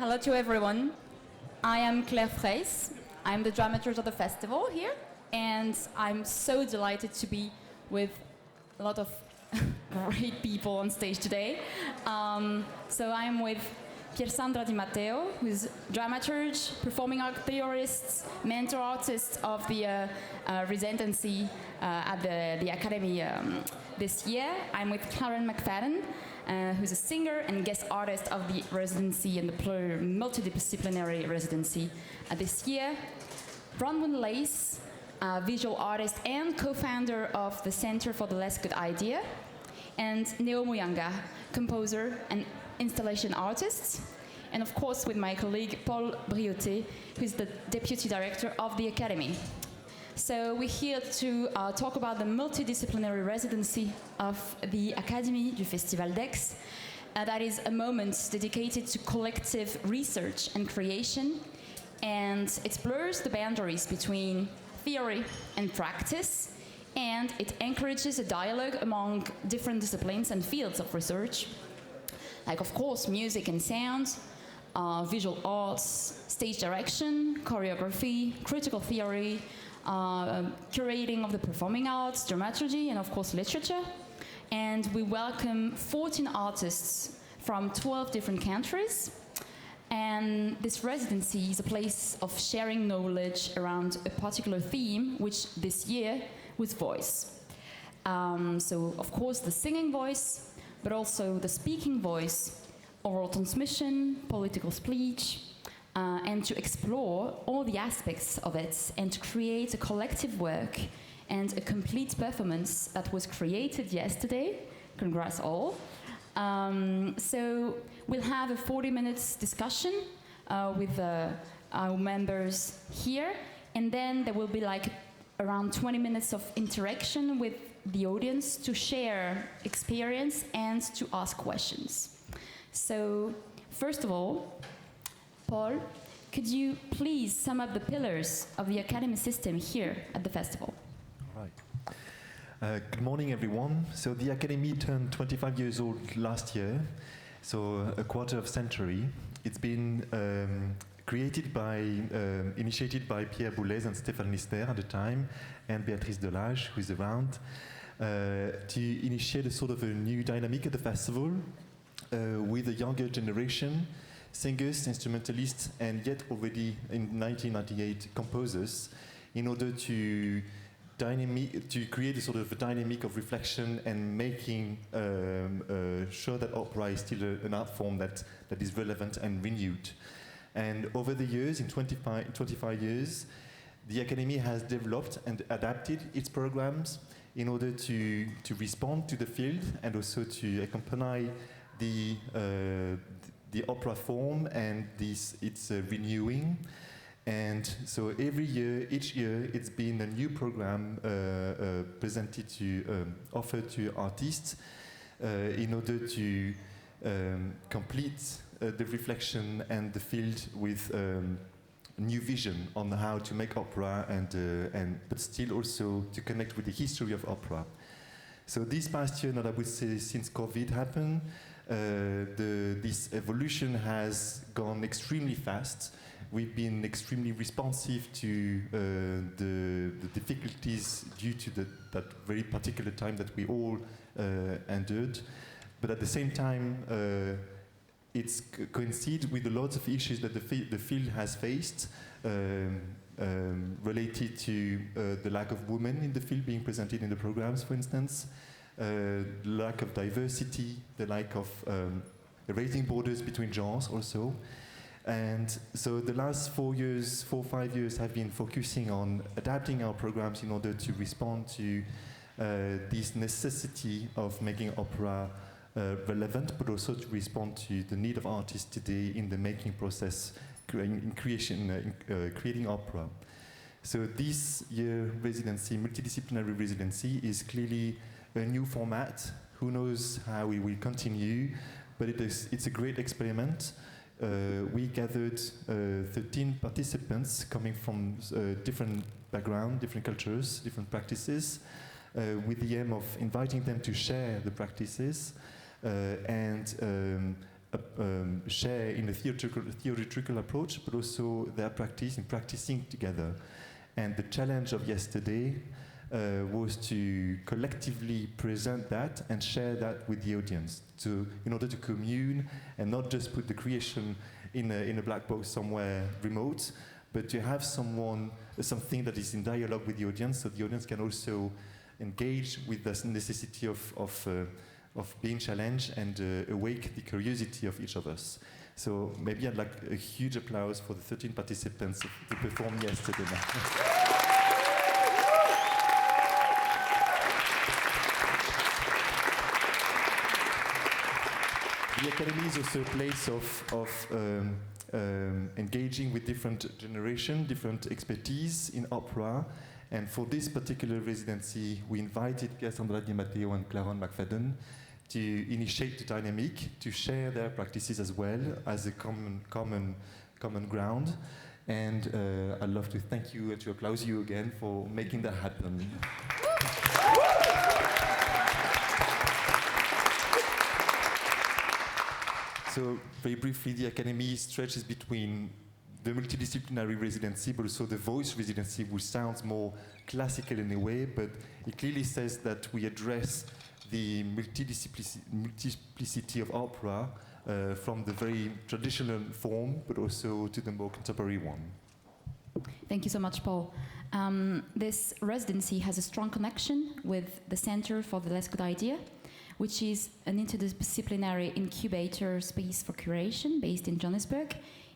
Hello to everyone. I am Claire Freys. I'm the dramaturge of the festival here, and I'm so delighted to be with a lot of great people on stage today. So I'm with Piersandra Di Matteo, who's dramaturge, performing art theorist, mentor artist of the residency at the Academy this year. I'm with Karen McFadden, who's a singer and guest artist of the residency and the multidisciplinary residency this year. Bronwyn Lace, visual artist and co-founder of the Center for the Less Good Idea, and Neo Muyanga, composer and installation artist, and of course with my colleague Paul Briotet, who is the deputy director of the Academy. So we're here to talk about the multidisciplinary residency of the Académie du Festival d'Aix. That is a moment dedicated to collective research and creation, and it blurs the boundaries between theory and practice, and it encourages a dialogue among different disciplines and fields of research, like of course music and sound, visual arts, stage direction, choreography, critical theory, curating of the performing arts, dramaturgy, and of course literature. And we welcome 14 artists from 12 different countries. And this residency is a place of sharing knowledge around a particular theme, which this year was voice. So of course the singing voice, but also the speaking voice, oral transmission, political speech, and to explore all the aspects of it and to create a collective work and a complete performance that was created yesterday. Congrats all. So we'll have a 40 minutes discussion with our members here, and then there will be like around 20 minutes of interaction with the audience to share experience and to ask questions. So first of all, Paul, could you please sum up the pillars of the Academy system here at the festival? Right. Good morning, everyone. So the Academy turned 25 years old last year, so a quarter of a century. It's been initiated by Pierre Boulez and Stéphane Lister at the time, and Béatrice Delage, who is around, to initiate a sort of a new dynamic at the festival with a younger generation, singers, instrumentalists, and yet already in 1998 composers, in order to create a sort of a dynamic of reflection and making sure that opera is still an art form that is relevant and renewed. And over the years, in 25 years, the Academy has developed and adapted its programs in order to respond to the field and also to accompany the opera form and its renewing. And so each year, it's been a new program presented offered to artists in order to complete the reflection and the field with new vision on how to make opera but still also to connect with the history of opera. So this past year, I would say since COVID happened, this evolution has gone extremely fast. We've been extremely responsive to the difficulties due to that very particular time that we all endured. But at the same time, it's coincides with a lot of issues that the field has faced, related to the lack of women in the field being presented in the programs, for instance, lack of diversity, the lack of erasing borders between genres also. And so the last 4 or 5 years have been focusing on adapting our programs in order to respond to this necessity of making opera relevant, but also to respond to the need of artists today in the making process, creating opera. So this year residency, multidisciplinary residency, is clearly a new format. Who knows how we will continue, but it's a great experiment. We gathered 13 participants coming from different backgrounds, different cultures, different practices, with the aim of inviting them to share the practices and share in a theatrical approach, but also their practice in practicing together. And the challenge of yesterday was to collectively present that and share that with the audience, in order to commune and not just put the creation in a black box somewhere remote, but to have something that is in dialogue with the audience, so the audience can also engage with the necessity of being challenged and awake the curiosity of each of us. So maybe I'd like a huge applause for the 13 participants to perform yesterday. The Academy is also a place of engaging with different generations, different expertise in opera. And for this particular residency, we invited Cassandra Di Matteo and Claron McFadden to initiate the dynamic, to share their practices as well as a common ground. And I'd love to thank you and to applaud you again for making that happen. So very briefly, the Academy stretches between the multidisciplinary residency, but also the voice residency, which sounds more classical in a way, but it clearly says that we address the multiplicity of opera from the very traditional form, but also to the more contemporary one. Thank you so much, Paul. This residency has a strong connection with the Center for the Less Good Idea, which is an interdisciplinary incubator space for curation based in Johannesburg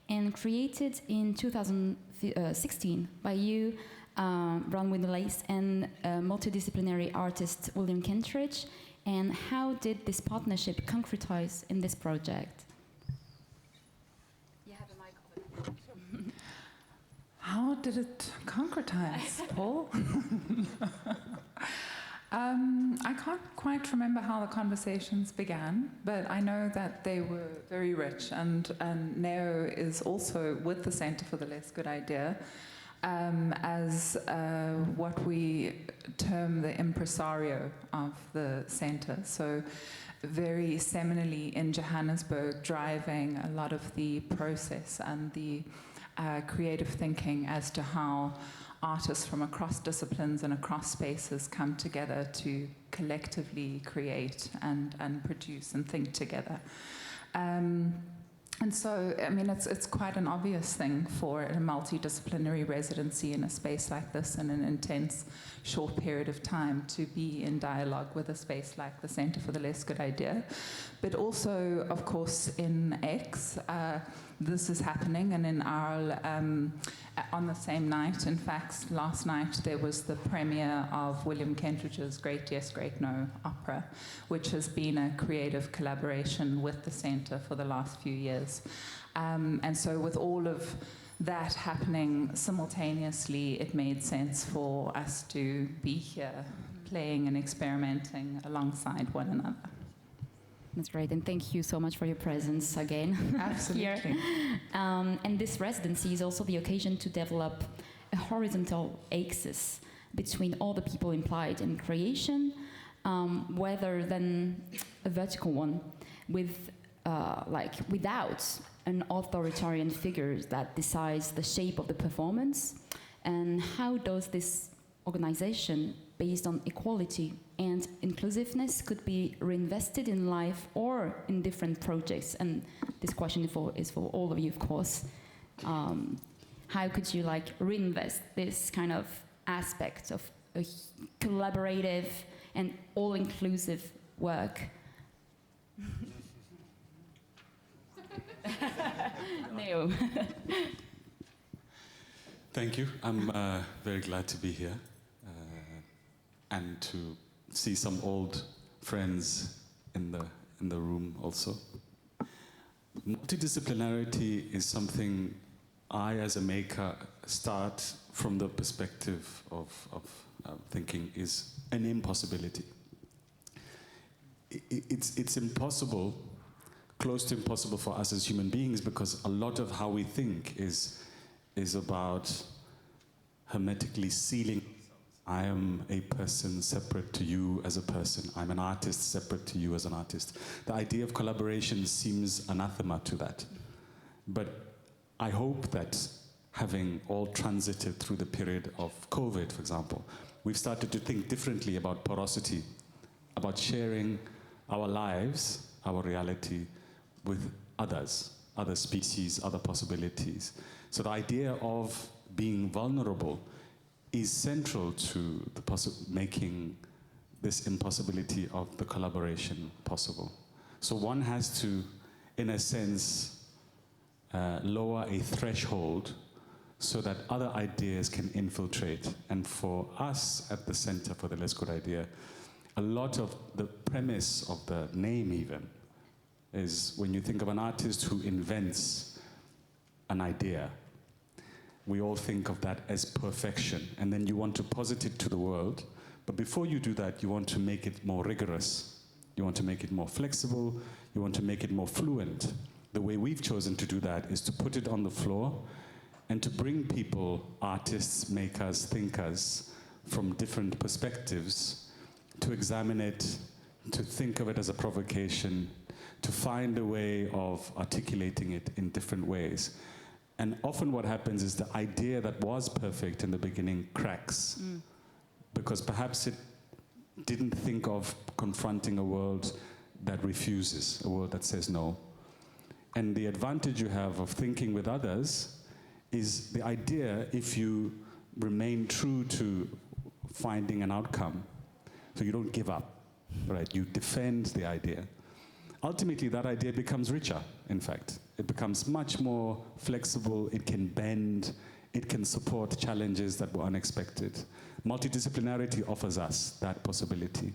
and created in 2016 by you, Bronwyn Lace, and multidisciplinary artist William Kentridge. And how did this partnership concretize in this project? You have a mic over there. How did it concretize, Paul? I can't quite remember how the conversations began, but I know that they were very rich, and Neo is also with the Center for the Less Good Idea as what we term the impresario of the Center. So very seminally in Johannesburg, driving a lot of the process and the creative thinking as to how artists from across disciplines and across spaces come together to collectively create and produce and think together. And so, I mean, it's quite an obvious thing for a multidisciplinary residency in a space like this in an intense, short period of time to be in dialogue with a space like the Center for the Less Good Idea. But also, of course, in X, this is happening, and in our, on the same night, in fact, last night, there was the premiere of William Kentridge's Great Yes, Great No opera, which has been a creative collaboration with the Centre for the last few years. And so with all of that happening simultaneously, it made sense for us to be here, playing and experimenting alongside one another. That's great, and thank you so much for your presence again. Absolutely. Here. And this residency is also the occasion to develop a horizontal axis between all the people implied in creation, rather than a vertical one, with without an authoritarian figure that decides the shape of the performance. And how does this organization, based on equality and inclusiveness, could be reinvested in life or in different projects? And this question is for all of you, of course. How could you reinvest this kind of aspect of a collaborative and all-inclusive work? Neo. Thank you. I'm very glad to be here and to see some old friends in the room also. Multidisciplinarity is something I, as a maker, start from the perspective of thinking is an impossibility. It's impossible, close to impossible for us as human beings, because a lot of how we think is about hermetically sealing I am a person separate to you as a person. I'm an artist separate to you as an artist. The idea of collaboration seems anathema to that. But I hope that having all transited through the period of COVID, for example, we've started to think differently about porosity, about sharing our lives, our reality with others, other species, other possibilities. So the idea of being vulnerable is central to the making this impossibility of the collaboration possible. So one has to, in a sense, lower a threshold so that other ideas can infiltrate. And for us at the Center for the Less Good Idea, a lot of the premise of the name even is when you think of an artist who invents an idea, we all think of that as perfection, and then you want to posit it to the world, but before you do that, you want to make it more rigorous. You want to make it more flexible, you want to make it more fluent. The way we've chosen to do that is to put it on the floor and to bring people, artists, makers, thinkers, from different perspectives, to examine it, to think of it as a provocation, to find a way of articulating it in different ways. And often what happens is the idea that was perfect in the beginning cracks, because perhaps it didn't think of confronting a world that refuses, a world that says no. And the advantage you have of thinking with others is the idea, if you remain true to finding an outcome, so you don't give up, right? You defend the idea. Ultimately, that idea becomes richer, in fact. It becomes much more flexible, it can bend, it can support challenges that were unexpected. Multidisciplinarity offers us that possibility.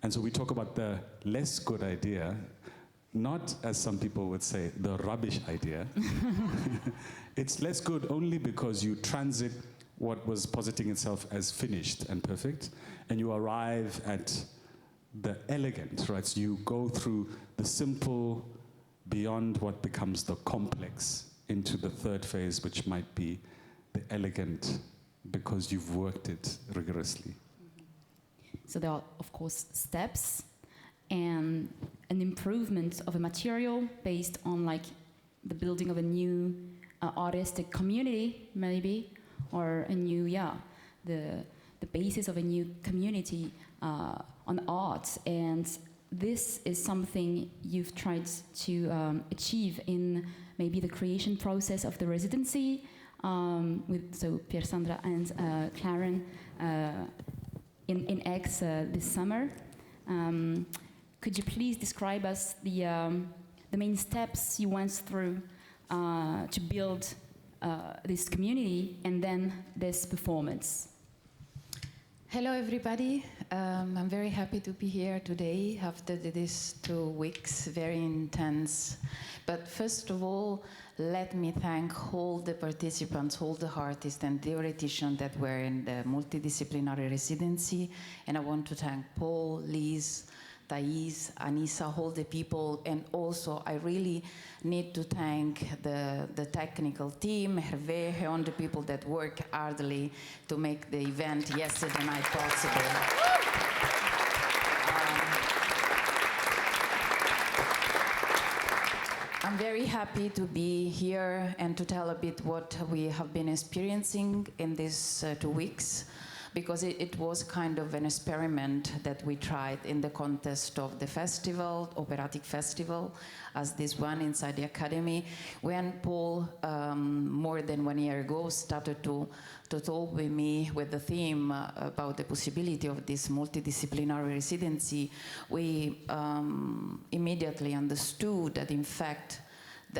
And so we talk about the less good idea, not, as some people would say, the rubbish idea. It's less good only because you transit what was positing itself as finished and perfect, and you arrive at the elegant, right? So you go through the simple beyond what becomes the complex into the third phase, which might be the elegant, because you've worked it rigorously. So there are, of course, steps and an improvement of a material based on like the building of a new artistic community, maybe, or a new, the basis of a new community on art. And this is something you've tried to achieve in maybe the creation process of the residency with Pier Sandra and Claren in Aix this summer. Could you please describe us the main steps you went through to build this community and then this performance? Hello, everybody. I'm very happy to be here today after these 2 weeks, very intense. But first of all, let me thank all the participants, all the artists and theoreticians that were in the multidisciplinary residency. And I want to thank Paul, Liz, Thais, Anissa, all the people, and also I really need to thank the technical team, Hervé, and the people that work hardly to make the event yesterday night possible. I'm very happy to be here and to tell a bit what we have been experiencing in these 2 weeks. Because it was kind of an experiment that we tried in the context of the festival, operatic festival, as this one inside the academy, when Paul, more than 1 year ago, started to talk with me with the theme about the possibility of this multidisciplinary residency. We immediately understood that, in fact,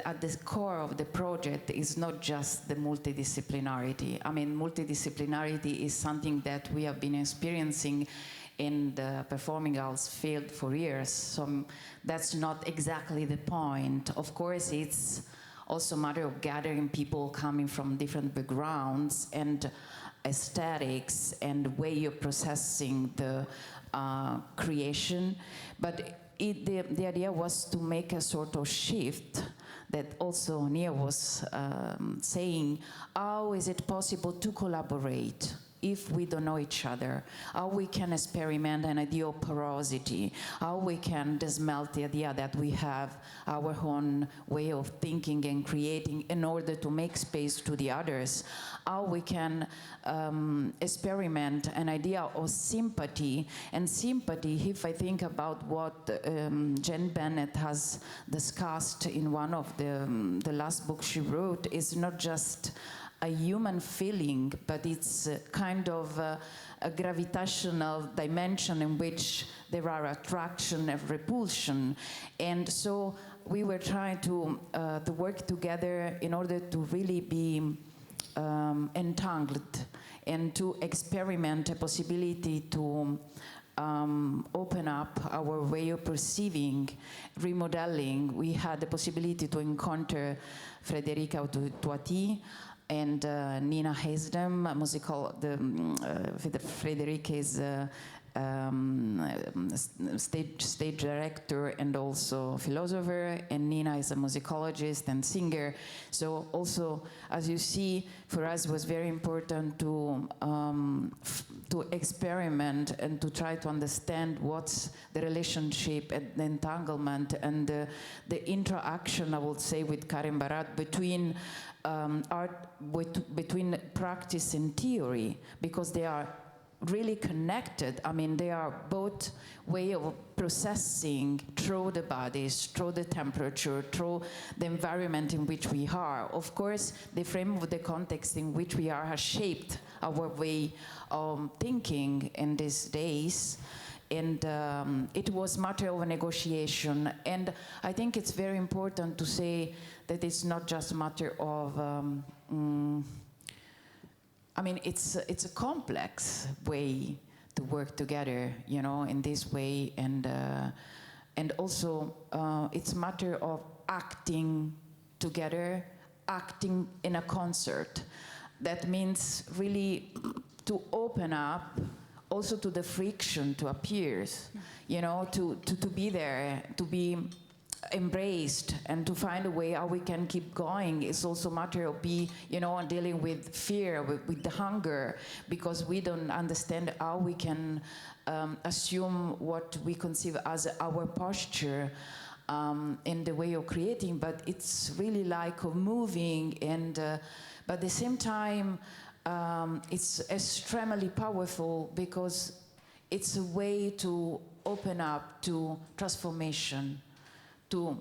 at the core of the project is not just the multidisciplinarity. I mean, multidisciplinarity is something that we have been experiencing in the performing arts field for years, so that's not exactly the point. Of course, it's also a matter of gathering people coming from different backgrounds and aesthetics and way of processing the creation, but the idea was to make a sort of shift that also Nia was saying, how is it possible to collaborate if we don't know each other, how we can experiment an idea of porosity, how we can dismelt the idea that we have our own way of thinking and creating in order to make space to the others, how we can experiment an idea of sympathy. And sympathy, if I think about what Jen Bennett has discussed in one of the last books she wrote, is not just a human feeling, but it's kind of a gravitational dimension in which there are attraction and repulsion. And so we were trying to work together in order to really be entangled and to experiment a possibility to open up our way of perceiving, remodeling. We had the possibility to encounter Frederica Toiti and Nina Hasdem, Frederica is stage director and also philosopher, and Nina is a musicologist and singer. So also, as you see, for us it was very important to experiment and to try to understand what's the relationship and the entanglement and the interaction, I would say, with Karen Barat between between practice and theory, because they are really connected. I mean, they are both way of processing through the bodies, through the temperature, through the environment in which we are. Of course, the frame of the context in which we are has shaped our way of thinking in these days. And it was matter of a negotiation. And I think it's very important to say that it's not just a matter of, I mean, it's a complex way to work together, you know, in this way. And also it's a matter of acting together, acting in a concert. That means really to open up also to the friction to appear, you know, to be there, to be embraced, and to find a way how we can keep going. It's also a matter of dealing with fear, with the hunger, because we don't understand how we can assume what we conceive as our posture in the way of creating, but it's really like of moving, and but at the same time, it's extremely powerful because it's a way to open up to transformation, to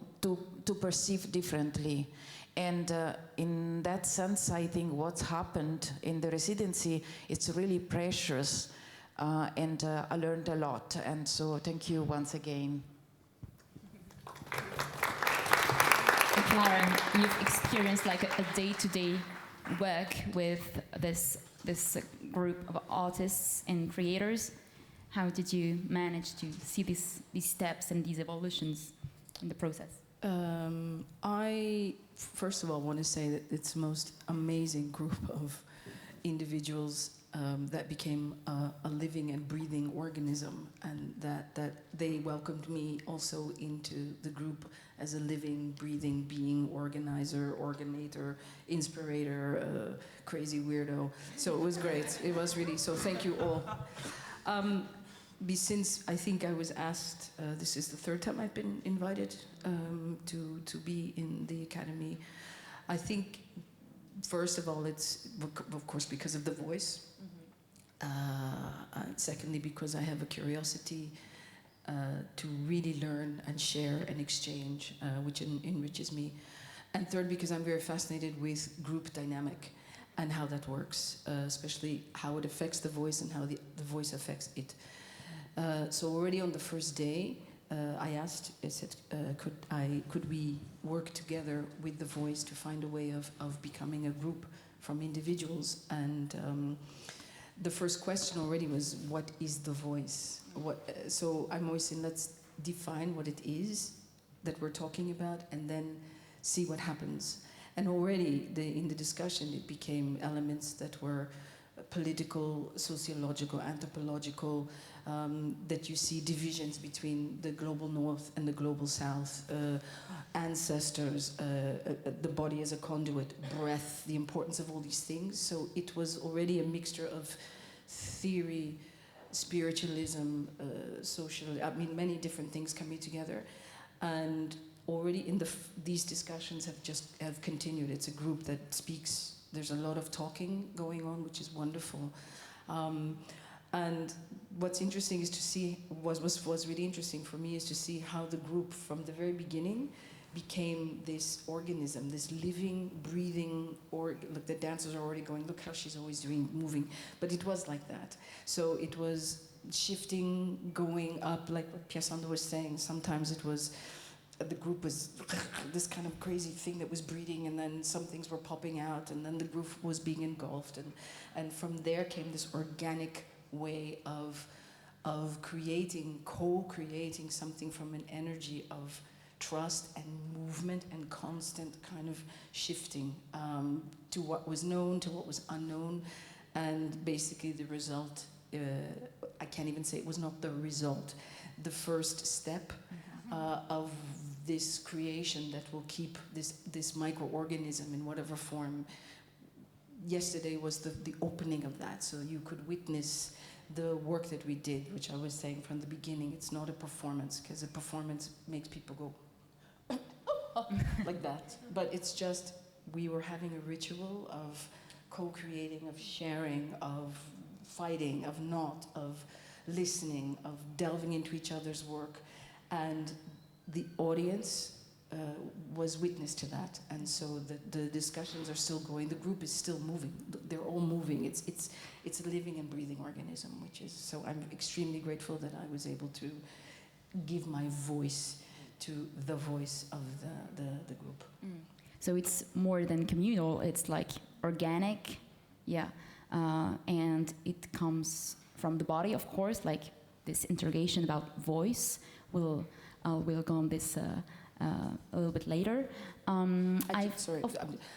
perceive differently. And in that sense, I think what's happened in the residency, it's really precious, and I learned a lot. And so thank you once again. Clara, you've experienced like a day-to-day work with this group of artists and creators. How did you manage to see these steps and these evolutions in the process? I first of all want to say that it's the most amazing group of individuals that became a living and breathing organism, and that they welcomed me also into the group as a living, breathing being, organizer, originator, inspirator, crazy weirdo. So it was great. It was really, so thank you all. Since I think I was asked, this is the third time I've been invited to be in the Academy. I think, first of all, it's, of course, because of the voice. Secondly, because I have a curiosity to really learn and share and exchange, which enriches me. And third, because I'm very fascinated with group dynamic and how that works, especially how it affects the voice and how the voice affects it. So already on the first day, I asked, I said, could we work together with the voice to find a way of becoming a group from individuals? And the first question already was, what is the voice? So I'm always saying, let's define what it is that we're talking about and then see what happens. And already in the discussion, it became elements that were political, sociological, anthropological, that you see divisions between the global north and the global south, ancestors, the body as a conduit, breath, the importance of all these things. So it was already a mixture of theory, spiritualism, social, I mean, many different things coming together. And already in these discussions have continued. It's a group that speaks. There's a lot of talking going on, which is wonderful. And what's interesting is to see, was really interesting for me, is to see how the group from the very beginning became this organism, this living, breathing, look, the dancers are already going, look how she's always moving. But it was like that. So it was shifting, going up, like what Piasando was saying. Sometimes it was, the group was this kind of crazy thing that was breathing, and then some things were popping out, and then the group was being engulfed. And from there came this organic way of creating, co-creating something from an energy of trust and movement and constant kind of shifting to what was known, to what was unknown. And basically the result, I can't even say it was not the result, the first step of this creation that will keep this microorganism in whatever form. Yesterday was the opening of that, so you could witness the work that we did, which I was saying from the beginning. It's not a performance, because a performance makes people go like that. But it's just, we were having a ritual of co-creating, of sharing, of fighting, of not, of listening, of delving into each other's work. And the audience was witness to that. And so the discussions are still going. The group is still moving. They're all moving. It's a living and breathing organism, which is, so I'm extremely grateful that I was able to give my voice to the voice of the group. So it's more than communal, it's like organic, yeah. And it comes from the body, of course, like this interrogation about voice. We'll go on this a little bit later. Sorry,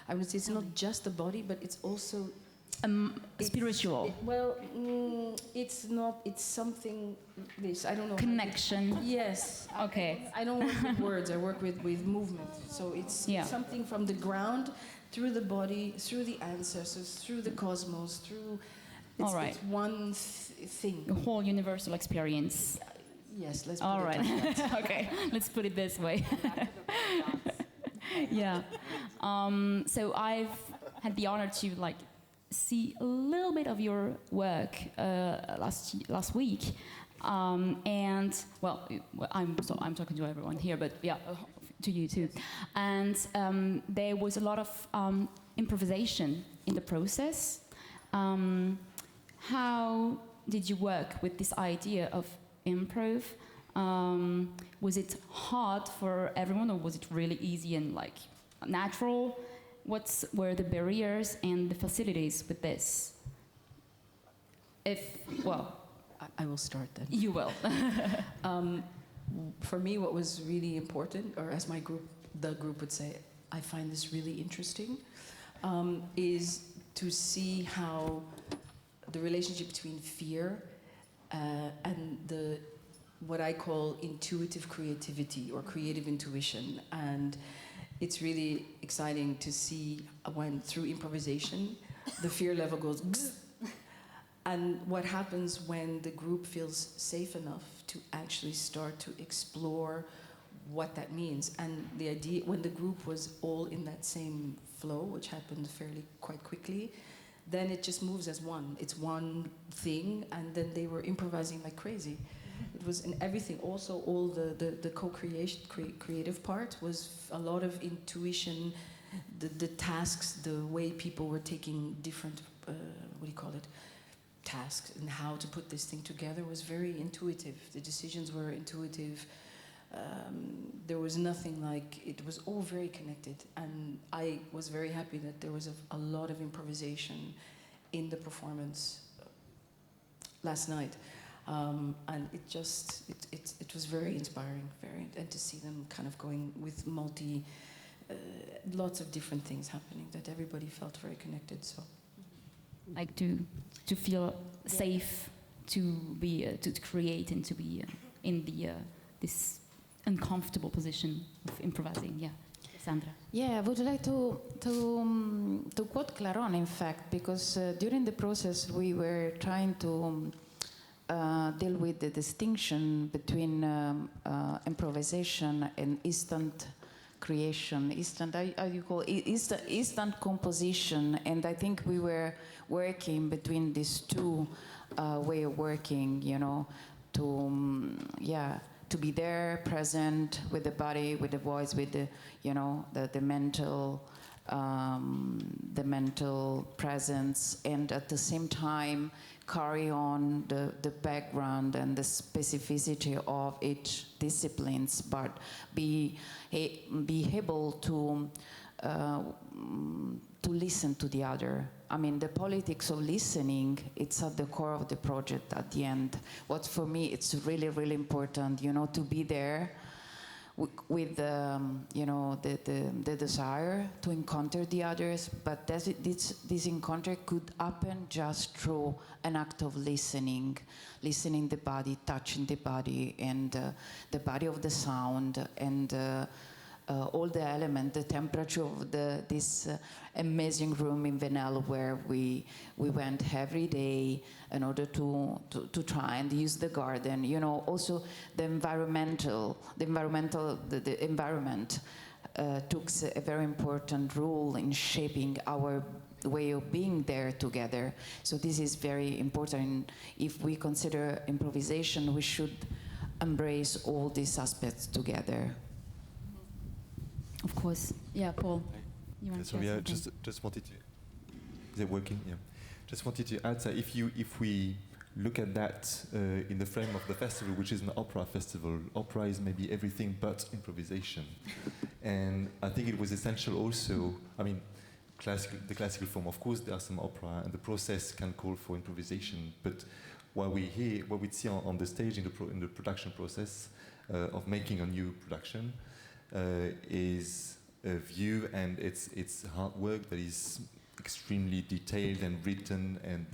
I would say it's not just the body, but it's also spiritual. It's not. It's something. This I don't know. Connection. Yes. Okay. I don't work with words. I work with movement. So it's something from the ground, through the body, through the ancestors, through the cosmos, through. All right. It's one thing. The whole universal experience. Yes. Let's. Put All it right. like that. Okay. Let's put it this way. Yeah. So I've had the honor to see a little bit of your work last week, and well, I'm talking to everyone here, but yeah, to you too. And there was a lot of improvisation in the process. How did you work with this idea of improv? Was it hard for everyone, or was it really easy and natural? What were the barriers and the facilities with this? I will start then. You will. For me, what was really important, or as the group would say, I find this really interesting, is to see how the relationship between fear and what I call intuitive creativity or creative intuition. And it's really exciting to see when, through improvisation, the fear level goes and what happens when the group feels safe enough to actually start to explore what that means. And the idea, when the group was all in that same flow, which happened quite quickly, then it just moves as one. It's one thing, and then they were improvising like crazy. It was in everything. Also, all the co-creation, creative part was a lot of intuition. The tasks, the way people were taking different, tasks, and how to put this thing together was very intuitive. The decisions were intuitive. There was nothing it was all very connected. And I was very happy that there was a lot of improvisation in the performance last night. And it was very inspiring, and to see them kind of going with lots of different things happening, that everybody felt very connected. So, to feel safe, to be to create, and to be in this uncomfortable position of improvising. Yeah. Sandra. Yeah, I would like to quote Claron, in fact, because during the process we were trying to deal with the distinction between improvisation and instant creation, instant composition, and I think we were working between these two way of working, you know, to be there, present with the body, with the voice, with the, you know, the mental presence, and at the same time carry on the background and the specificity of each disciplines, but be able to listen to the other. I mean, the politics of listening, it's at the core of the project at the end. What for me, it's really, really important, you know, to be there with you know, the desire to encounter the others, but this encounter could happen just through an act of listening the body, touching the body, and the body of the sound, and all the elements, the temperature of this amazing room in Venel, where we went every day in order to try and use the garden. You know, also the environment took a very important role in shaping our way of being there together. So this is very important. If we consider improvisation, we should embrace all these aspects together. Of course. Yeah, Paul. You want to say something? Just wanted to. Is it working? Yeah. Just wanted to add that if we look at that in the frame of the festival, which is an opera festival, opera is maybe everything but improvisation, and I think it was essential also. I mean, the classical form, of course, there are some opera, and the process can call for improvisation. But what we see on the stage in the production process of making a new production. Is a view, and it's hard work that is extremely detailed and written, and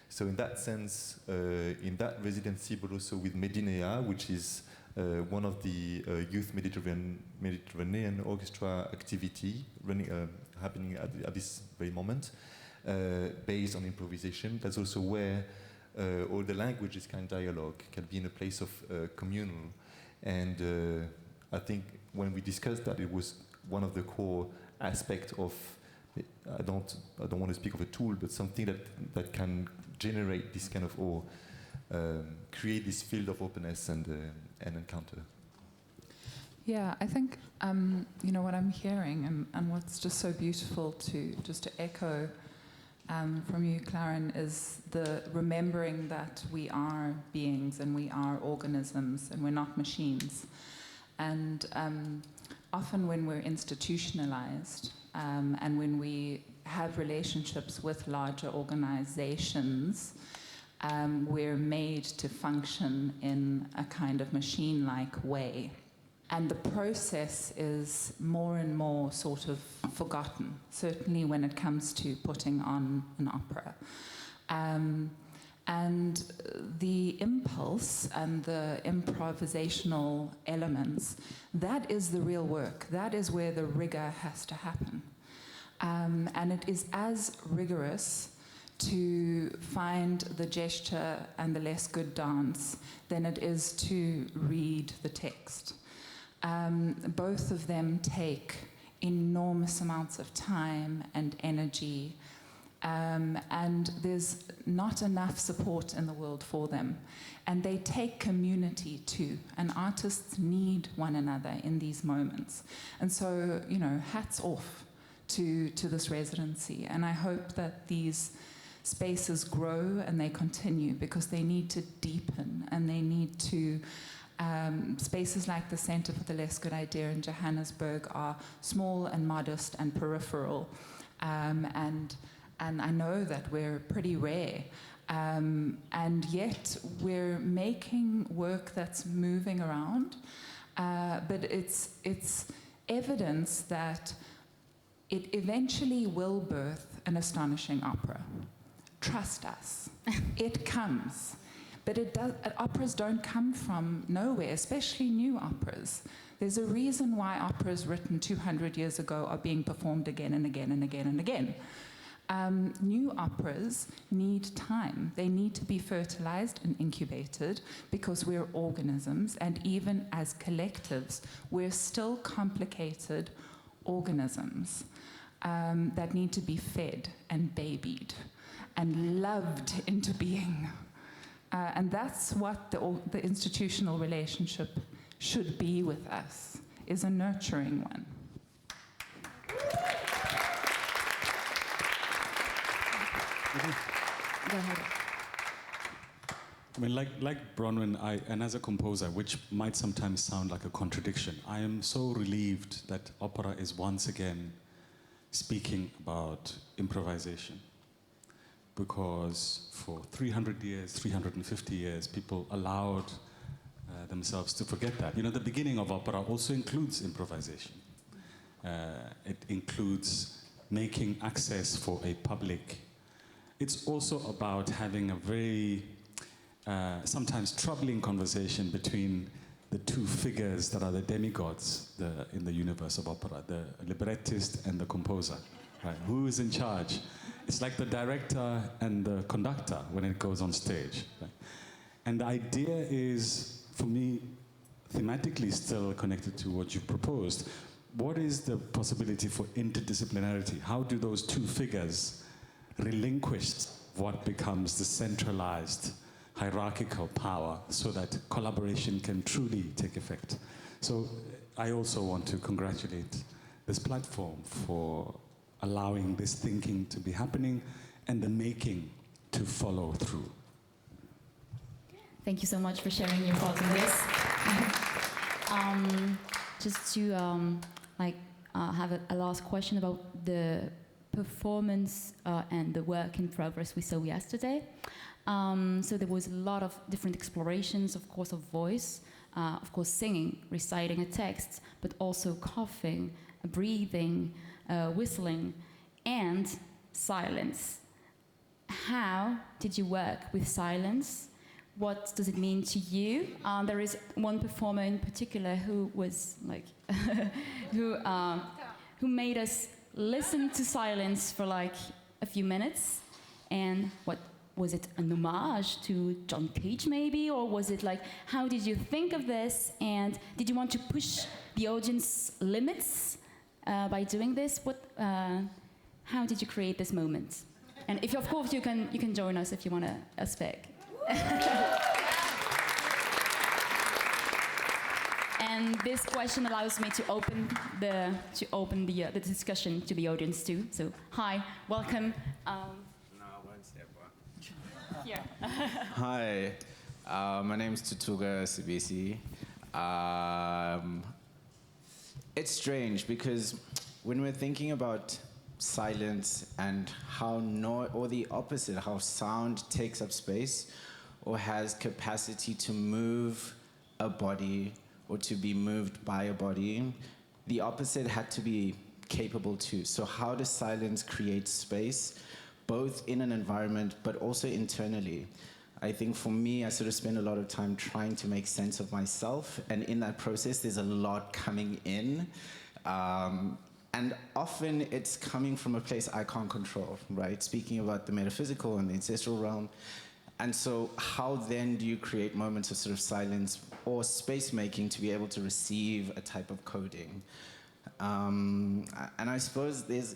so in that sense, in that residency, but also with Medinea, which is one of the youth Mediterranean orchestra activity happening at this very moment, based on improvisation. That's also where all the languages can dialogue, can be in a place of communal, and I think when we discussed that, it was one of the core aspects of. I don't want to speak of a tool, but something that can generate this kind of, or create this field of openness and encounter. Yeah, I think you know what I'm hearing, and what's just so beautiful to echo from you, Claren, is the remembering that we are beings and we are organisms and we're not machines. And often when we're institutionalized and when we have relationships with larger organizations, we're made to function in a kind of machine-like way. And the process is more and more sort of forgotten, certainly when it comes to putting on an opera. And the impulse and the improvisational elements, that is the real work. That is where the rigor has to happen. And it is as rigorous to find the gesture and the less good dance than it is to read the text. Both of them take enormous amounts of time and energy, and there's not enough support in the world for them. And they take community too, and artists need one another in these moments. And so, you know, hats off to this residency. And I hope that these spaces grow and they continue, because they need to deepen, and they need to spaces like the Centre for the Less Good Idea in Johannesburg are small and modest and peripheral, and I know that we're pretty rare, and yet we're making work that's moving around, but it's evidence that it eventually will birth an astonishing opera. Trust us, it comes. But operas don't come from nowhere, especially new operas. There's a reason why operas written 200 years ago are being performed again and again and again and again. New operas need time. They need to be fertilized and incubated because we're organisms, and even as collectives, we're still complicated organisms that need to be fed and babied and loved into being. And that's what the institutional relationship should be with us, is a nurturing one. Go ahead. I mean, like Bronwyn, and as a composer, which might sometimes sound like a contradiction, I am so relieved that opera is once again speaking about improvisation. Because for 300 years, 350 years, people allowed themselves to forget that. You know, the beginning of opera also includes improvisation. It includes making access for a public. It's also about having a very sometimes troubling conversation between the two figures that are the demigods in the universe of opera, the librettist and the composer. Right? Who is in charge? It's like the director and the conductor when it goes on stage. Right? And the idea is, for me, thematically still connected to what you proposed. What is the possibility for interdisciplinarity? How do those two figures relinquish what becomes the centralized hierarchical power so that collaboration can truly take effect? So I also want to congratulate this platform for allowing this thinking to be happening and the making to follow through. Thank you so much for sharing your thoughts on this. Just to have a last question about the performance and the work in progress we saw yesterday. So there was a lot of different explorations, of course, of voice, of course, singing, reciting a text, but also coughing, breathing, whistling, and silence. How did you work with silence? What does it mean to you? There is one performer in particular who was like, who made us listen to silence for like a few minutes. And what was it, an homage to John Cage maybe, or was it like, how did you think of this? And did you want to push the audience limits by doing this? How did you create this moment? And if, of course, you can join us if you want to speak. And this question allows me to open the discussion to the audience too. So, hi, welcome. Here. Hi, my name is Tutuga Sibisi. It's strange because when we're thinking about silence and how or the opposite, how sound takes up space or has capacity to move a body or to be moved by a body, the opposite had to be capable too. So how does silence create space, both in an environment but also internally? I think for me, I sort of spend a lot of time trying to make sense of myself, and in that process, there's a lot coming in. And often it's coming from a place I can't control, right? Speaking about the metaphysical and the ancestral realm. And so how then do you create moments of sort of silence or space making to be able to receive a type of coding? And I suppose there's,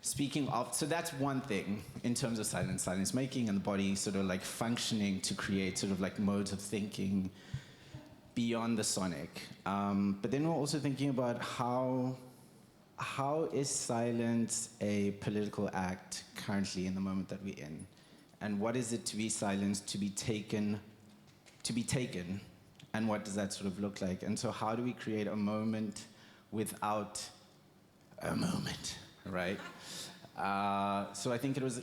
speaking of, so that's one thing in terms of silence making and the body sort of like functioning to create sort of like modes of thinking beyond the sonic. But then we're also thinking about how is silence a political act currently in the moment that we're in? And what is it to be silenced, to be taken? And what does that sort of look like? And so how do we create a moment without a moment, right? So I think it was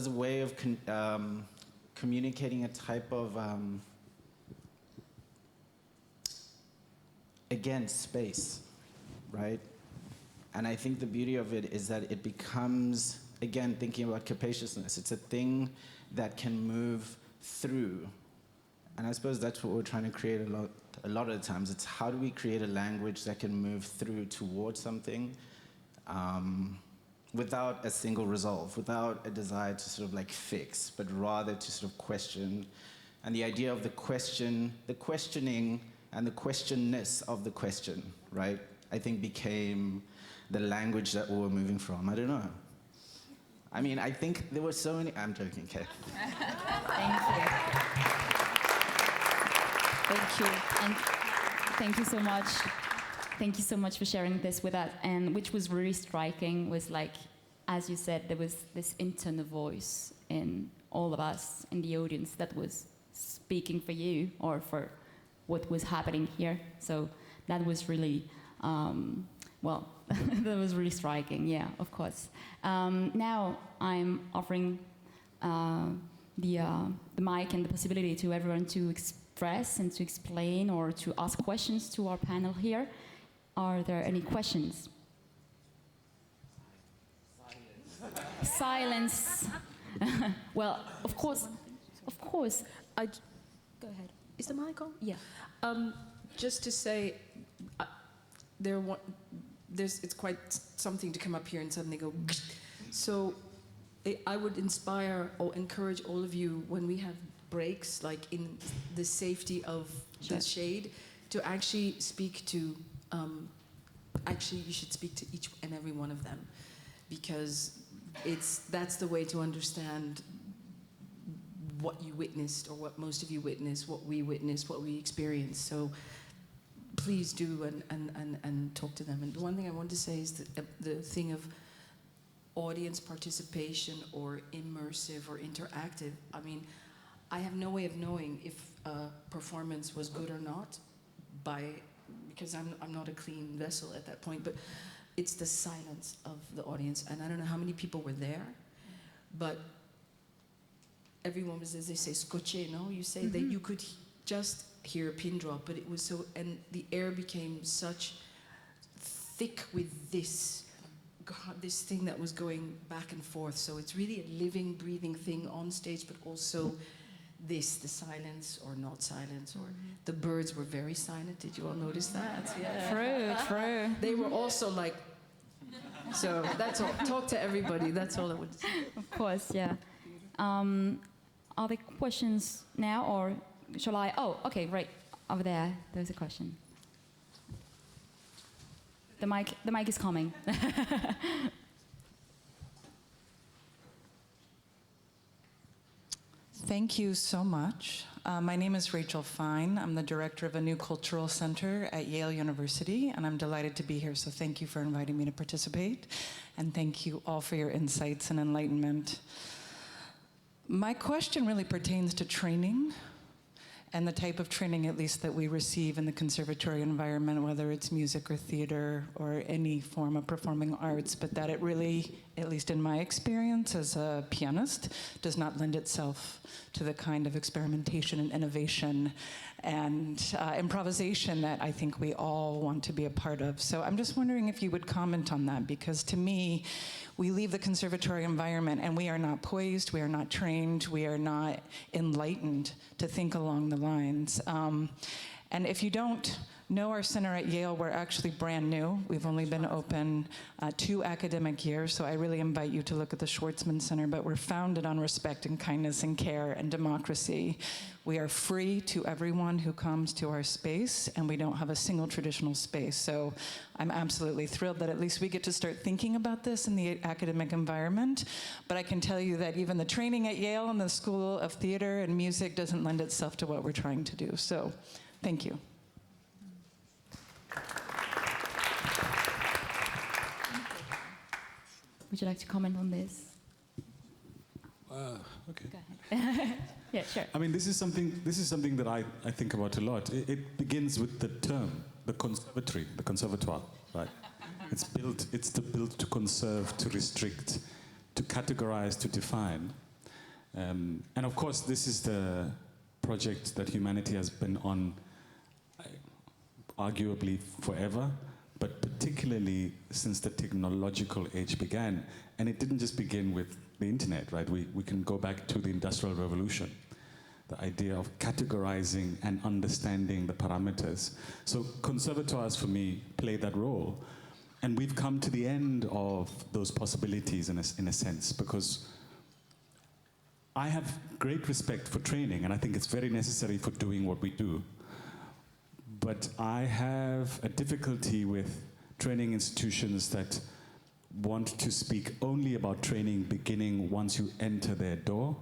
a way of communicating a type of again, space, right? And I think the beauty of it is that it becomes, again, thinking about capaciousness, it's a thing that can move through And I suppose that's what we're trying to create a lot of the times. It's how do we create a language that can move through towards something without a single resolve, without a desire to sort of like fix, but rather to sort of question. And the idea of the question, the questioning, and the questionness of the question, right, I think became the language that we were moving from. I don't know. I mean, I think there were so many. I'm joking, okay. Thank you. Thank you. And thank you so much. Thank you so much for sharing this with us. And which was really striking was, like, as you said, there was this internal voice in all of us in the audience that was speaking for you or for what was happening here. So that was really, well, that was really striking, yeah, of course. Now I'm offering the mic and the possibility to everyone to express and to explain or to ask questions to our panel here. Are there any questions? Silence. Well, of course. Go ahead. Is the mic on? Yeah. Just to say, it's quite something to come up here and suddenly go. So I would inspire or encourage all of you when we have breaks, like in the safety of the shade, to actually speak to. Actually, you should speak to each and every one of them, because that's the way to understand what you witnessed, or what most of you witnessed, what we witnessed, what we experienced. So please do and talk to them. And the one thing I want to say is that the thing of audience participation or immersive or interactive, I mean, I have no way of knowing if a performance was good or not because I'm not a clean vessel at that point, but it's the silence of the audience. And I don't know how many people were there, but everyone was, as they say, scotché, no? You say that you could just hear a pin drop, but it was so, and the air became such thick with this thing that was going back and forth. So it's really a living, breathing thing on stage, but also the silence or not silence, or the birds were very silent. Did you all notice that? Yeah. True. They were also like, so that's all. Talk to everybody. That's all I would say. Of course, yeah. Are there questions now, or shall I? Oh, okay, right. Over there, there's a question. The mic is coming. Thank you so much. My name is Rachel Fine. I'm the director of a new cultural center at Yale University, and I'm delighted to be here, so thank you for inviting me to participate, and thank you all for your insights and enlightenment. My question really pertains to training, and the type of training, at least, that we receive in the conservatory environment, whether it's music or theater or any form of performing arts, but that it really, at least in my experience as a pianist, does not lend itself to the kind of experimentation and innovation and improvisation that I think we all want to be a part of. So I'm just wondering if you would comment on that, because to me, we leave the conservatory environment and we are not poised, we are not trained, we are not enlightened to think along the lines. And if you don't know our center at Yale, we're actually brand new. We've only been open 2 academic years, so I really invite you to look at the Schwartzman Center, but we're founded on respect and kindness and care and democracy. We are free to everyone who comes to our space, and we don't have a single traditional space. So I'm absolutely thrilled that at least we get to start thinking about this in the academic environment. But I can tell you that even the training at Yale and the School of Theater and Music doesn't lend itself to what we're trying to do. So thank you. Would you like to comment on this? Okay. Go ahead. Yeah, sure. I mean, this is something that I think about a lot. It begins with the term, the conservatory, the conservatoire, right? It's built to conserve, to restrict, to categorize, to define. And of course, this is the project that humanity has been on arguably forever, but particularly since the technological age began. And it didn't just begin with the internet, right? We can go back to the Industrial Revolution. the idea of categorizing and understanding the parameters. So conservatoires, for me, play that role. And we've come to the end of those possibilities in a sense, because I have great respect for training, and I think it's very necessary for doing what we do. But I have a difficulty with training institutions that want to speak only about training beginning once you enter their door,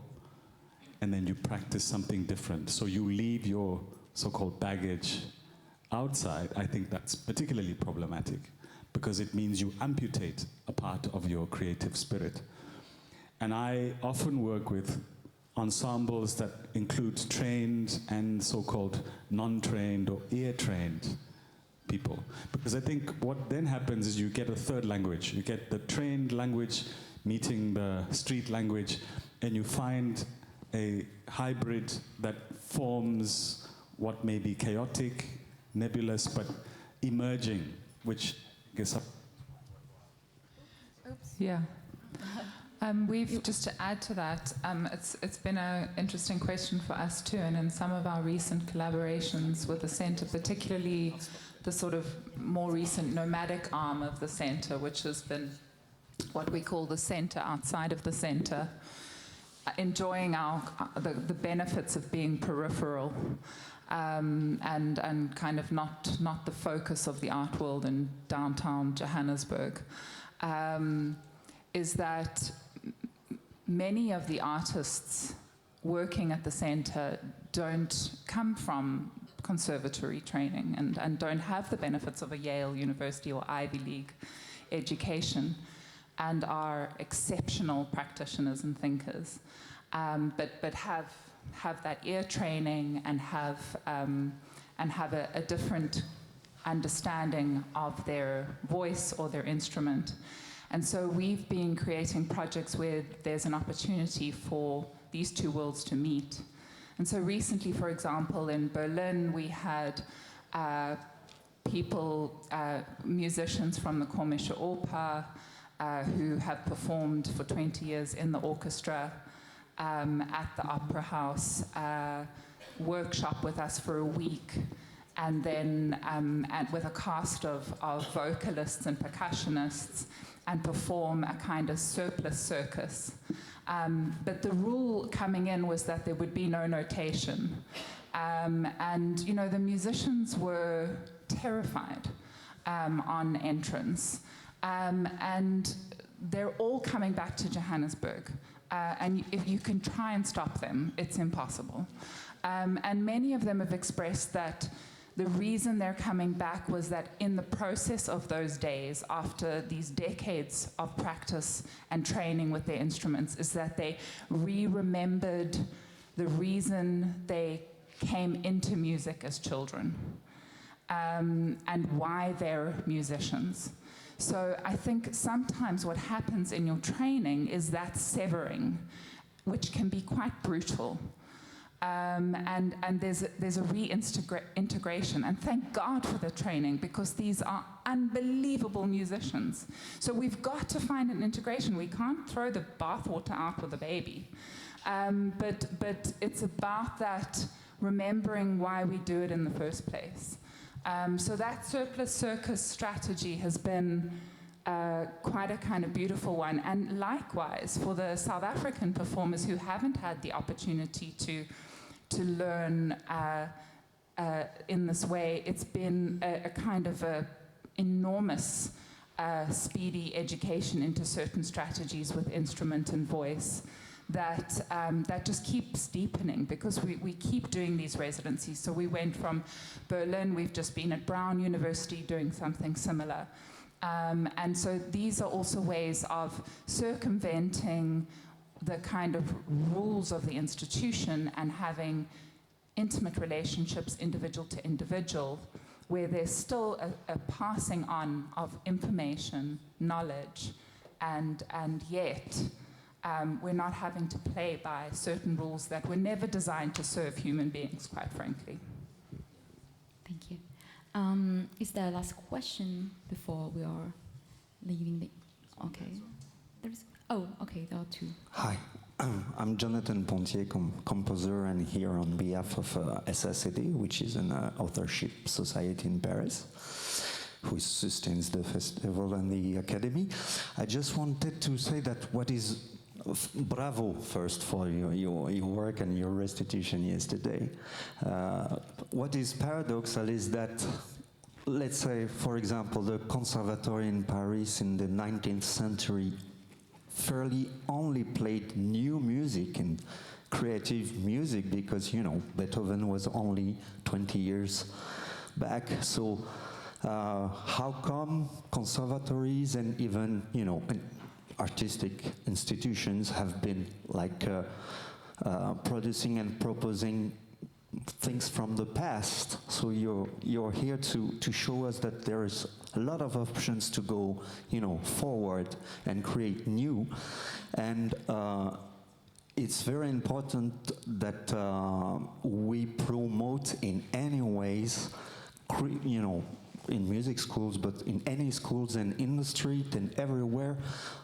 and then you practice something different. So you leave your so-called baggage outside. I think that's particularly problematic, because it means you amputate a part of your creative spirit. And I often work with ensembles that include trained and so-called non-trained or ear-trained people. Because I think what then happens is you get a third language. You get the trained language meeting the street language, and you find a hybrid that forms what may be chaotic, nebulous, but emerging, which I guess... Yeah. We've, just to add to that, it's been an interesting question for us too, and in some of our recent collaborations with the centre, particularly the sort of more recent nomadic arm of the centre, which has been what we call the centre outside of the centre, enjoying the benefits of being peripheral, and kind of not the focus of the art world in downtown Johannesburg, is that many of the artists working at the centre don't come from conservatory training and don't have the benefits of a Yale University or Ivy League education, and are exceptional practitioners and thinkers, but have that ear training and have a different understanding of their voice or their instrument. And so we've been creating projects where there's an opportunity for these two worlds to meet. And so recently, for example, in Berlin, we had musicians from the Komische Oper who have performed for 20 years in the orchestra at the Opera House, workshop with us for a week, and then with a cast of vocalists and percussionists, and perform a kind of surplus circus. But the rule coming in was that there would be no notation. And, you know, the musicians were terrified on entrance. And they're all coming back to Johannesburg. And if you can try and stop them, it's impossible. And many of them have expressed that the reason they're coming back was that in the process of those days, after these decades of practice and training with their instruments, is that they remembered the reason they came into music as children, and why they're musicians. So I think sometimes what happens in your training is that severing, which can be quite brutal. And there's a reintegration, and thank God for the training, because these are unbelievable musicians. So we've got to find an integration. We can't throw the bathwater out with the baby, but it's about that remembering why we do it in the first place. So that surplus circus strategy has been quite a kind of beautiful one, and likewise for the South African performers who haven't had the opportunity to learn in this way, it's been a kind of a enormous speedy education into certain strategies with instrument and voice that just keeps deepening, because we keep doing these residencies. So we went from Berlin, we've just been at Brown University doing something similar. And so these are also ways of circumventing the kind of rules of the institution and having intimate relationships, individual to individual, where there's still a passing on of information, knowledge, and yet we're not having to play by certain rules that were never designed to serve human beings, quite frankly. Thank you. Is there a last question before we are leaving the... Okay. Oh, okay, there are two. Hi. I'm Jonathan Pontier, composer, and here on behalf of SSCD, which is an authorship society in Paris, who sustains the festival and the academy. I just wanted to say that bravo first for your work and your restitution yesterday. What is paradoxal is that, let's say, for example, the Conservatoire in Paris in the 19th century fairly only played new music and creative music because, Beethoven was only 20 years back. So how come conservatories and even, artistic institutions have been producing and proposing things from the past? So you're here to show us that there's a lot of options to go, forward and create new. And it's very important that we promote in any ways, in music schools, but in any schools and in the street and everywhere,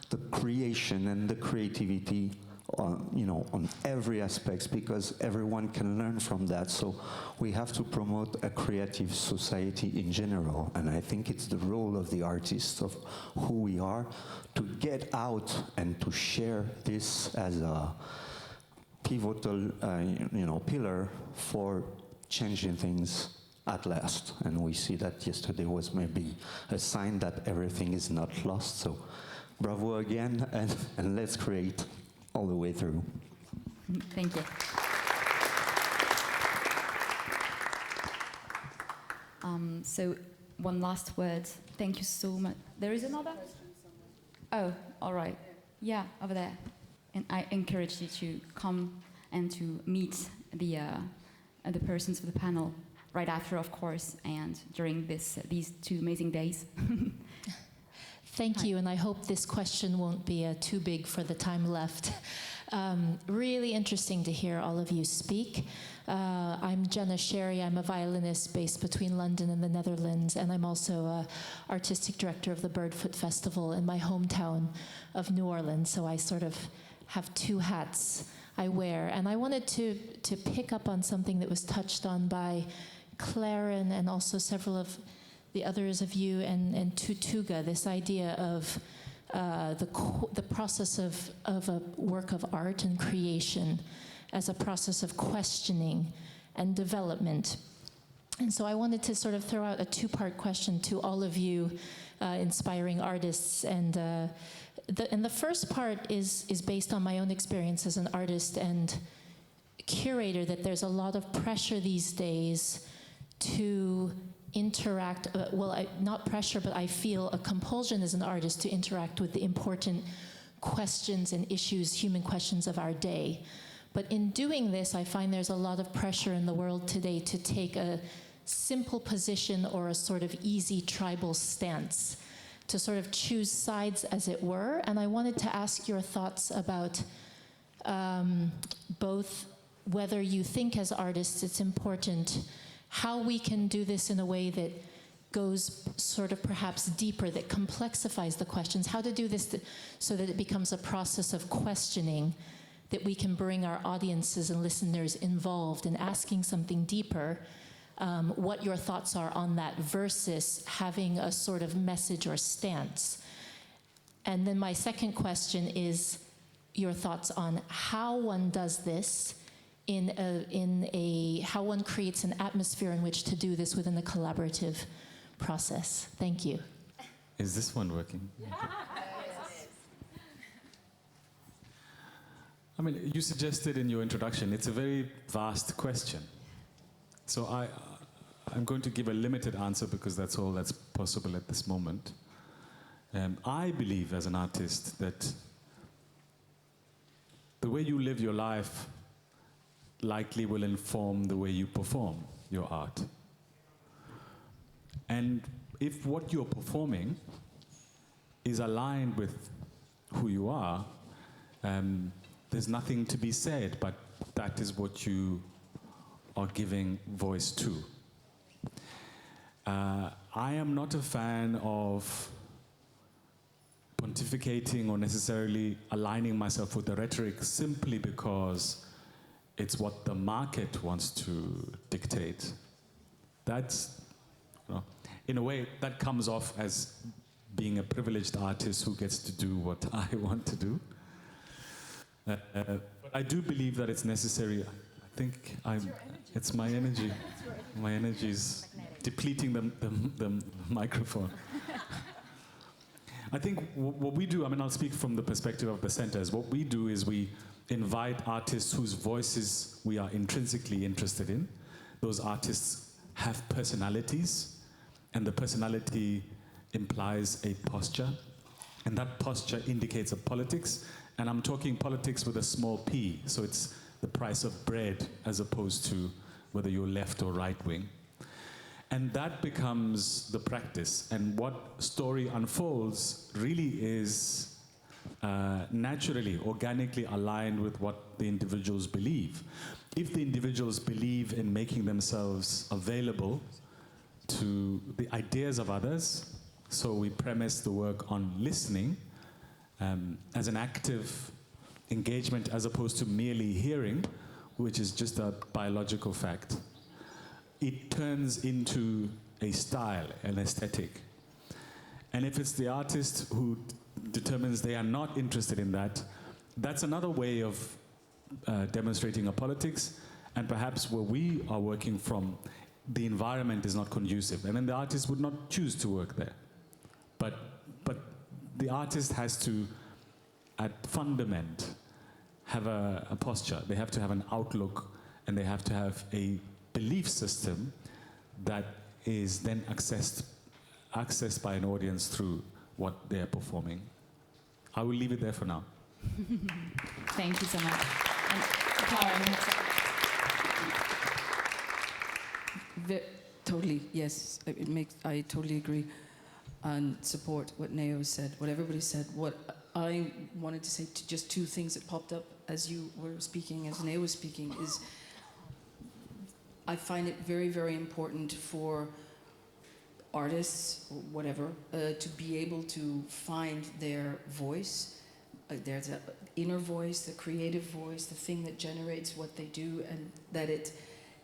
the creation and the creativity on every aspect, because everyone can learn from that. So we have to promote a creative society in general, and I think it's the role of the artists, of who we are, to get out and to share this as a pivotal pillar for changing things at last. And we see that yesterday was maybe a sign that everything is not lost. So bravo again, and let's create all the way through. Thank you. So one last word. Thank you so much. There is another? Oh, all right. Yeah, over there. And I encourage you to come and to meet the persons of the panel right after, of course, and during these 2 amazing days. Thank you, and I hope this question won't be too big for the time left. Really interesting to hear all of you speak. I'm Jenna Sherry. I'm a violinist based between London and the Netherlands, and I'm also artistic director of the Birdfoot Festival in my hometown of New Orleans, so I sort of have 2 hats I wear. And I wanted to pick up on something that was touched on by Claren and also several of the others of you and Tutuga, this idea of the process of a work of art and creation as a process of questioning and development. And so I wanted to sort of throw out a 2-part question to all of you inspiring artists. And the first part is based on my own experience as an artist and curator, that there's a lot of pressure these days to interact, not pressure, but I feel a compulsion as an artist to interact with the important questions and issues, human questions of our day. But in doing this, I find there's a lot of pressure in the world today to take a simple position or a sort of easy tribal stance, to sort of choose sides, as it were. And I wanted to ask your thoughts about both whether you think as artists it's important, how we can do this in a way that goes sort of perhaps deeper, that complexifies the questions, how to do this so that it becomes a process of questioning, that we can bring our audiences and listeners involved in asking something deeper, what your thoughts are on that versus having a sort of message or stance. And then my second question is your thoughts on how one does this how one creates an atmosphere in which to do this within a collaborative process. Thank you. Is this one working? I mean, you suggested in your introduction, it's a very vast question. So I'm going to give a limited answer because that's all that's possible at this moment. I believe as an artist that the way you live your life likely will inform the way you perform your art. And if what you're performing is aligned with who you are, there's nothing to be said, but that is what you are giving voice to. I am not a fan of pontificating or necessarily aligning myself with the rhetoric simply because it's what the market wants to dictate. That's, in a way, that comes off as being a privileged artist who gets to do what I want to do. But I do believe that it's necessary. I think it's my energy. My energy is depleting the microphone. I think what we do, I'll speak from the perspective of the centers. What we do is we invite artists whose voices we are intrinsically interested in. Those artists have personalities, and the personality implies a posture, and that posture indicates a politics, and I'm talking politics with a small p, so it's the price of bread as opposed to whether you're left or right wing. And that becomes the practice. And what story unfolds really is naturally, organically aligned with what the individuals believe. If the individuals believe in making themselves available to the ideas of others, so we premise the work on listening as an active engagement as opposed to merely hearing, which is just a biological fact. It turns into a style, an aesthetic. And if it's the artist who determines they are not interested in that, that's another way of demonstrating a politics, and perhaps where we are working from, the environment is not conducive, and then the artist would not choose to work there. But the artist has to, at fundament, have a posture. They have to have an outlook, and they have to have a belief system that is then accessed by an audience through what they're performing. I will leave it there for now. Thank you so much. Totally, yes. I totally agree and support what Neo said, what everybody said. What I wanted to say, just two things that popped up as you were speaking, as Neo was speaking, is I find it very, very important for artists, or whatever, to be able to find their voice. There's an inner voice, the creative voice, the thing that generates what they do, and that it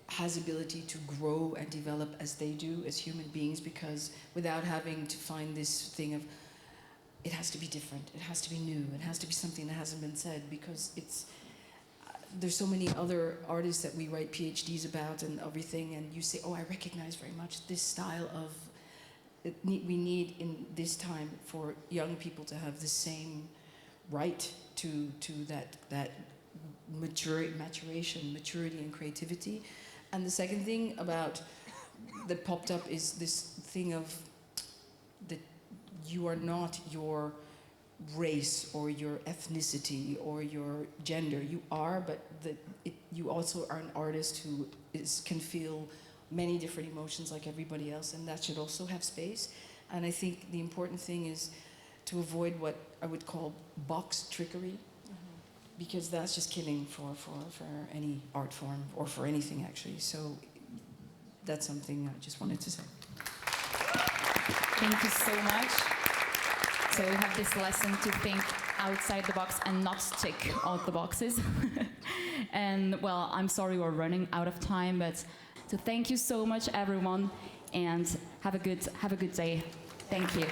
has ability to grow and develop as they do as human beings, because without having to find this thing of, it has to be different, it has to be new, it has to be something that hasn't been said, because there's so many other artists that we write PhDs about and everything, and you say, oh, I recognize very much this style of, we need in this time for young people to have the same right to that maturation, maturity and creativity. And the second thing that popped up is this thing of that you are not your race or your ethnicity or your gender. You are, but you also are an artist who can feel many different emotions like everybody else, and that should also have space. And I think the important thing is to avoid what I would call box trickery, because that's just killing for any art form, or for anything actually. So that's something I just wanted to say. Thank you so much. So we have this lesson to think outside the box and not tick all the boxes. And well, I'm sorry we're running out of time, but so thank you so much everyone, and have a good day. Thank you.